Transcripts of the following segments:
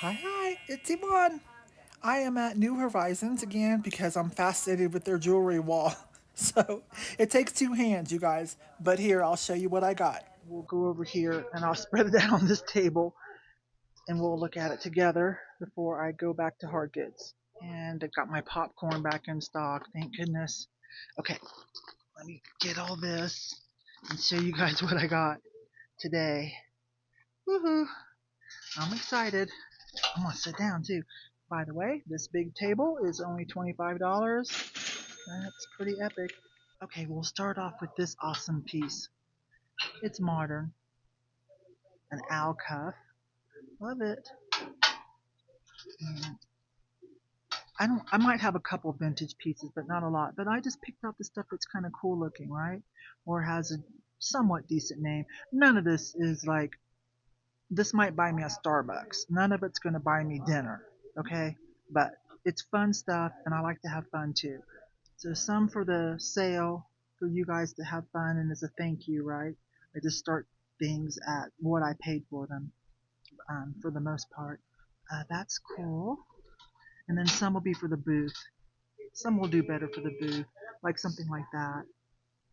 Hi, it's Yvon. I am at New Horizons again because I'm fascinated with their jewelry wall. So it takes two hands, you guys. But here, I'll show you what I got. We'll go over here and I'll spread it out on this table and we'll look at it together before I go back to hard goods. And I got my popcorn back in stock, thank goodness. Okay, let me get all this and show you guys what I got today. Woohoo! I'm excited. I'm gonna sit down too. By the way, this big table is only $25. That's pretty epic. Okay, we'll start off with this awesome piece. It's modern. An owl cuff. Love it. And I might have a couple vintage pieces, but not a lot. But I just picked out the stuff that's kind of cool looking, right? Or has a somewhat decent name. None of this is like this might buy me a Starbucks. None of it's gonna buy me dinner. Okay? But it's fun stuff and I like to have fun too. So some for the sale for you guys to have fun and as a thank you, right? I just start things at what I paid for them, for the most part. That's cool. And then some will be for the booth. Some will do better for the booth, like something like that.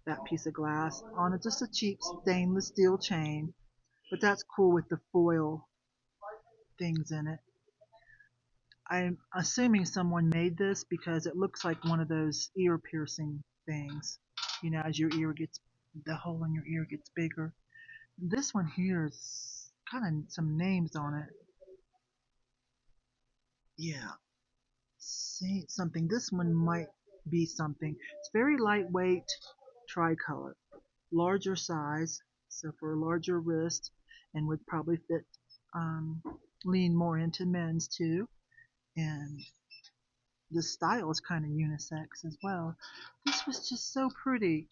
That piece of glass on it, just a cheap stainless steel chain, but that's cool with the foil things in it. I'm assuming someone made this because it looks like one of those ear piercing things. You know, as your ear gets, the hole in your ear gets bigger. This one here is kind of some names on it. Yeah, say something. This one might be something. It's very lightweight, tricolor, larger size, so for a larger wrist, and would probably fit, um, lean more into men's too. And the style is kind of unisex as well. This was just so pretty,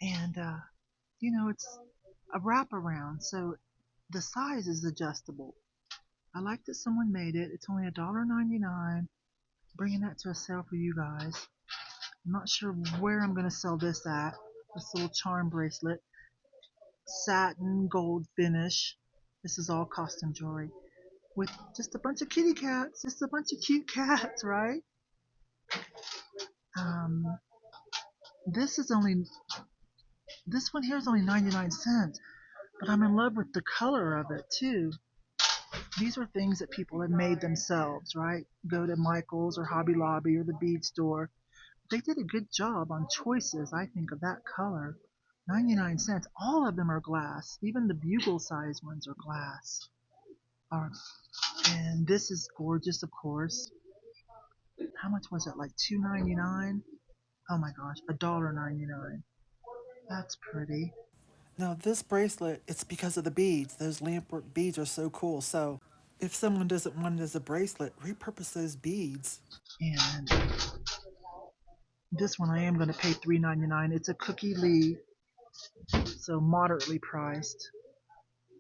and it's a wraparound, so the size is adjustable. I like that someone made it. It's only $1.99. Bringing that to a sale for you guys. I'm not sure where I'm gonna sell this at. This little charm bracelet, satin gold finish. This is all costume jewelry with just a bunch of kitty cats, just a bunch of cute cats, right? Um, this is only this one here is only 99 cents, but I'm in love with the color of it too. These are things that people have made themselves, right? Go to Michael's or Hobby Lobby or the bead store. They did a good job on choices, I think, of that color. 99 cents. All of them are glass. Even the bugle size ones are glass. Um, and this is gorgeous, of course. How much was it? Like $2.99? Oh my gosh, $1.99. That's pretty. Now this bracelet, it's because of the beads. Those lampwork beads are so cool. So if someone doesn't want it as a bracelet, repurpose those beads. And this one I am going to pay $3.99. It's a Cookie Lee, so moderately priced.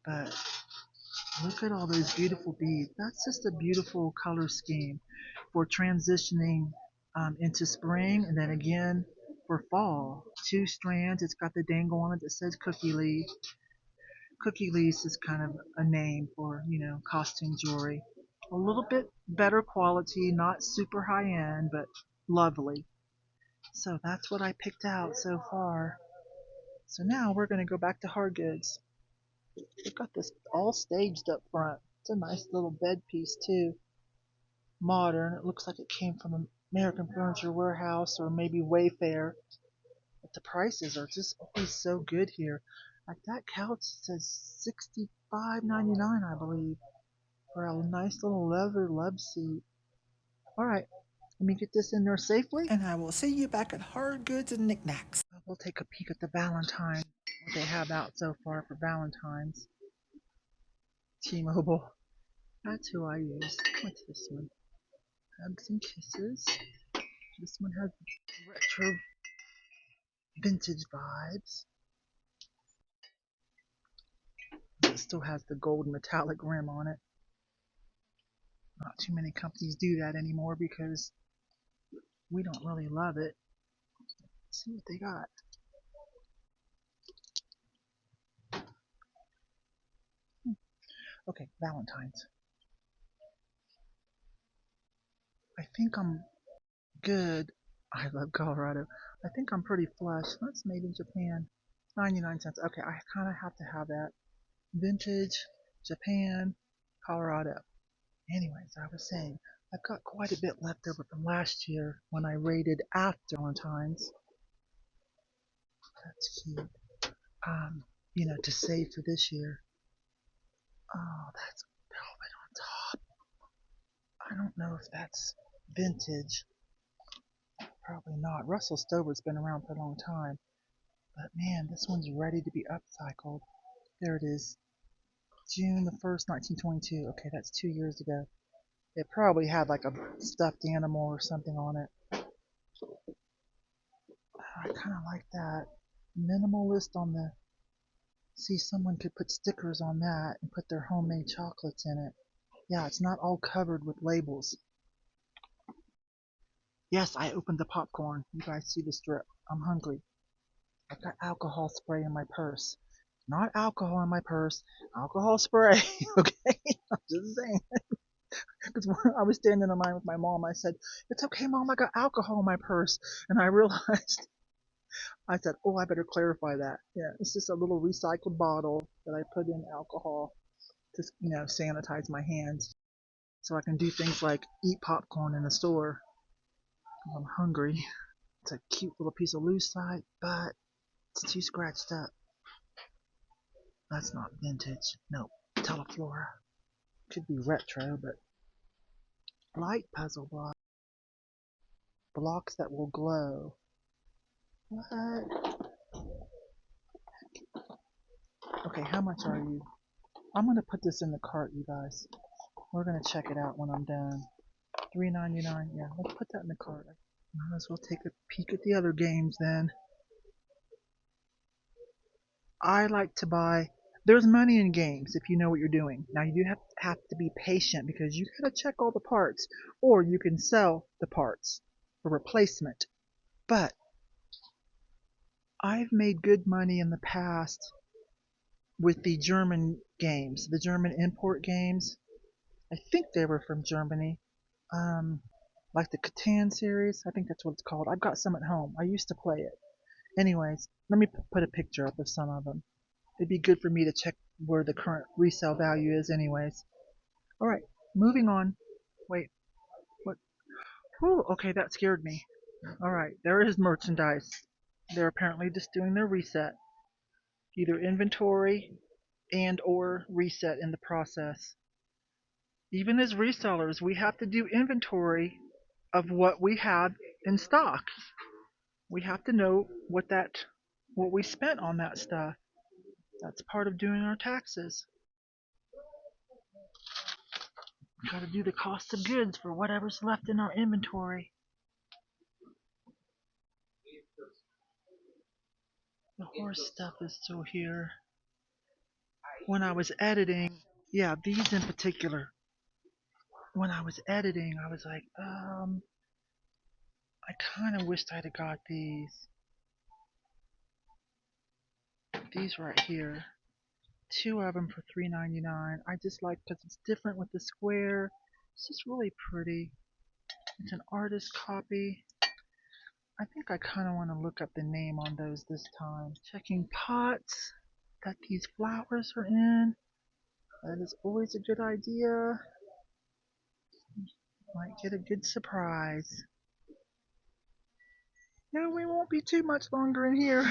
But look at all those beautiful beads. That's just a beautiful color scheme for transitioning into spring and then again for fall. Two strands. It's got the dangle on it that says Cookie Lee. Cookie Lee's is kind of a name for, costume jewelry. A little bit better quality, not super high end, but lovely. So that's what I picked out so far. So now we're going to go back to hard goods. They've got this all staged up front. It's a nice little bed piece too. Modern. It looks like it came from American Furniture Warehouse or maybe Wayfair. But the prices are just always so good here. Like that couch says $65.99, I believe, for a nice little leather love seat. All right, let me get this in there safely. And I will see you back at Hard Goods and NikNax. We'll take a peek at the Valentine, what they have out so far for Valentine's. T-Mobile. That's who I use. What's this one? Hugs and Kisses. This one has retro vintage vibes. It still has the gold metallic rim on it. Not too many companies do that anymore because we don't really love it. Let's see what they got. Okay, Valentine's. I think I'm good. I love Colorado. I think I'm pretty flush. That's made in Japan. 99 cents. Okay, I kind of have to have that. Vintage, Japan, Colorado. Anyways, I was saying, I've got quite a bit left over from last year when I raided after Valentine's. That's cute. To save for this year. Oh, that's velvet on top. I don't know if that's vintage. Probably not. Russell Stover's been around for a long time. But man, this one's ready to be upcycled. There it is. June the 1st, 1922. Okay, that's 2 years ago. It probably had like a stuffed animal or something on it. I kind of like that. Minimalist on the... See, someone could put stickers on that and put their homemade chocolates in it. Yeah, it's not all covered with labels. Yes, I opened the popcorn. You guys see the strip. I'm hungry. I've got alcohol spray in my purse. Not alcohol in my purse. Alcohol spray. Okay? I'm just saying. Because when I was standing in line with my mom, I said, "It's okay, Mom, I got alcohol in my purse." And I realized, I said, "Oh, I better clarify that." Yeah, it's just a little recycled bottle that I put in alcohol to, sanitize my hands so I can do things like eat popcorn in the store. I'm hungry. It's a cute little piece of lucite, but it's too scratched up. That's not vintage. No, Teleflora. Could be retro, but light puzzle block. Blocks that will glow. What? Okay, how much are you? I'm gonna put this in the cart, you guys. We're gonna check it out when I'm done. $3.99. Yeah, let's put that in the cart. Might as well take a peek at the other games then. I like to buy. There's money in games if you know what you're doing. Now you do have to be patient because you gotta check all the parts, or you can sell the parts for replacement. But I've made good money in the past with the German games, the German import games. I think they were from Germany. Um, like the Catan series. I think that's what it's called. I've got some at home. I used to play it. Anyways, let me put a picture up of some of them. It'd be good for me to check where the current resale value is anyways. Alright, moving on. Wait, what? Whew, okay, that scared me. Alright, there is merchandise. They're apparently just doing their reset. Either inventory and or reset in the process. Even as resellers, we have to do inventory of what we have in stock. We have to know what we spent on that stuff. That's part of doing our taxes. We gotta do the cost of goods for whatever's left in our inventory. The horse stuff is still here. When I was editing, yeah, these in particular. When I was editing, I was like, I kind of wished I'd have got these. These right here. Two of them for $3.99. I just like because it's different with the square. It's just really pretty. It's an artist copy. I think I kind of want to look up the name on those this time. Checking pots that these flowers are in. That is always a good idea. Might get a good surprise. No, we won't be too much longer in here.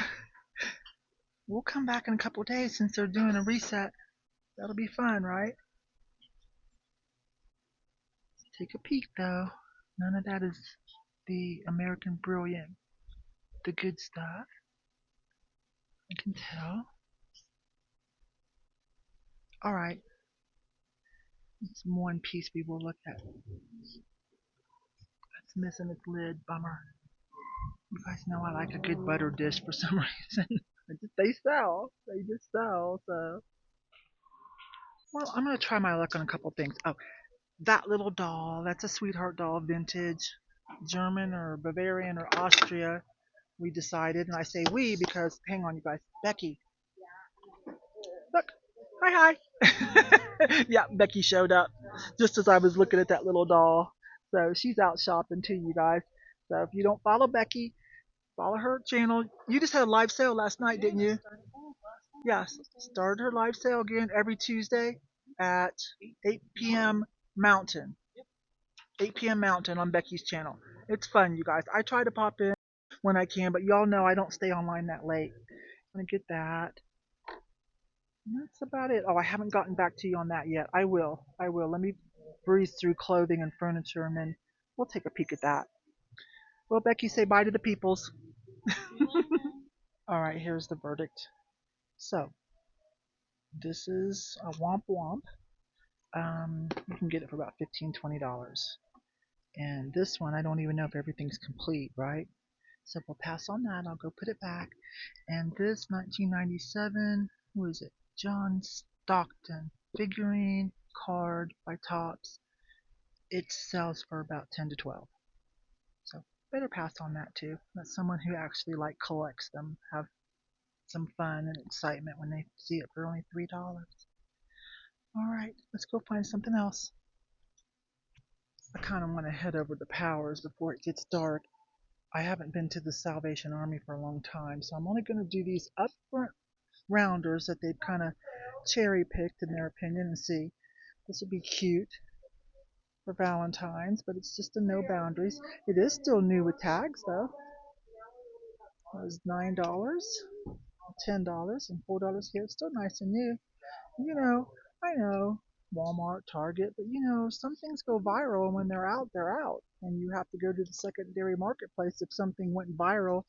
We'll come back in a couple days since they're doing a reset. That'll be fun, right? Take a peek though. None of that is the American Brilliant. The good stuff. I can tell. Alright. It's one piece we will look at. It's missing its lid. Bummer. You guys know I like a good butter dish for some reason. They sell. They just sell, so. Well, I'm going to try my luck on a couple things. Oh, that little doll. That's a sweetheart doll, vintage. German or Bavarian or Austria. We decided, and I say we because, hang on you guys. Becky. Look. Hi, hi. Yeah, Becky showed up just as I was looking at that little doll. So she's out shopping too, you guys. So if you don't follow Becky, follow her channel. You just had a live sale last night, didn't you? Yes. Started her live sale again every Tuesday at 8 p.m. Mountain. 8 p.m. Mountain on Becky's channel. It's fun, you guys. I try to pop in when I can, but y'all know I don't stay online that late. I'm gonna get that. And that's about it. Oh, I haven't gotten back to you on that yet. I will. I will. Let me breeze through clothing and furniture, and then we'll take a peek at that. Well, Becky, say bye to the peoples. All right, here's the verdict. So this is a Womp Womp. You can get it for about $15, $20. And this one, I don't even know if everything's complete, right? So we'll pass on that. I'll go put it back. And this 1997, who is it? John Stockton figurine card by Topps. It sells for about 10 to 12. So better pass on that too. That's someone who actually like collects them, have some fun and excitement when they see it for only $3. All right, let's go find something else. I kind of want to head over to Powers before it gets dark. I haven't been to the Salvation Army for a long time, so I'm only going to do these upfront rounders that they've kind of cherry picked in their opinion and see. This would be cute for Valentine's, but it's just a no boundaries. It is still new with tags though. It was $9, $10, and $4 here. It's still nice and new. You know, I know Walmart, Target, but you know, some things go viral, and when they're out, they're out. And you have to go to the secondary marketplace if something went viral.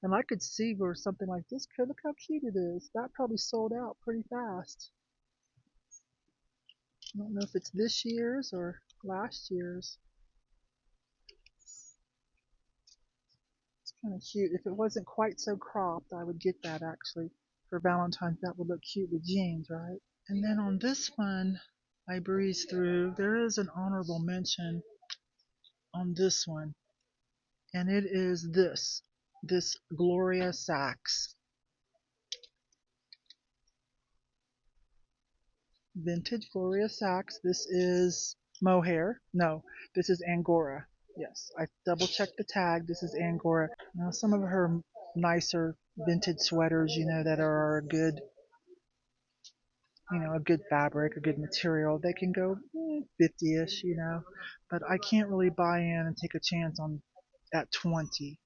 And I could see where something like this could look how cute it is. That probably sold out pretty fast. I don't know if it's this year's or last year's. It's kind of cute. If it wasn't quite so cropped, I would get that actually. For Valentine's, that would look cute with jeans, right? And then on this one, I breezed through. There is an honorable mention on this one, and it is this Gloria Sachs vintage Gloria Sachs. This is mohair. No, this is Angora. Yes, I double checked the tag. This is Angora. Now some of her nicer vintage sweaters, you know, that are a good, a good fabric, a good material, they can go 50-ish, you know. But I can't really buy in and take a chance on at 20.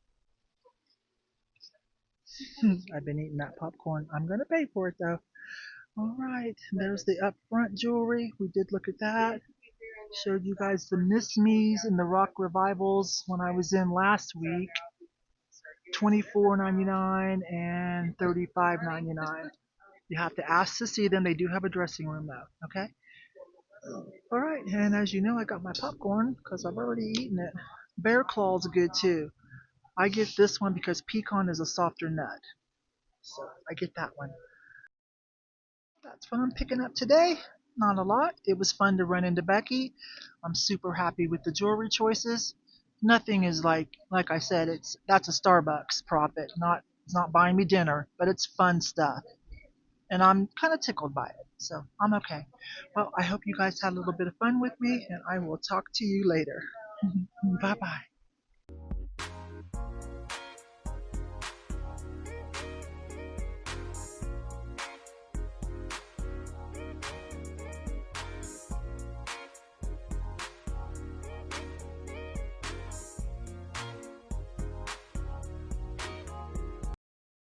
I've been eating that popcorn. I'm gonna pay for it though. All right, there's the up front jewelry. We did look at that. Showed you guys the Miss Me's and the Rock Revivals when I was in last week. $24.99 and $35.99. You have to ask to see them. They do have a dressing room though. Okay. All right, and as you know, I got my popcorn because I've already eaten it. Bear Claw's good too. I get this one because pecan is a softer nut, so I get that one. That's what I'm picking up today. Not a lot. It was fun to run into Becky. I'm super happy with the jewelry choices. Nothing is like I said, that's a Starbucks profit. It's not buying me dinner, but it's fun stuff. And I'm kind of tickled by it. So I'm okay. Well, I hope you guys had a little bit of fun with me, and I will talk to you later. Bye bye.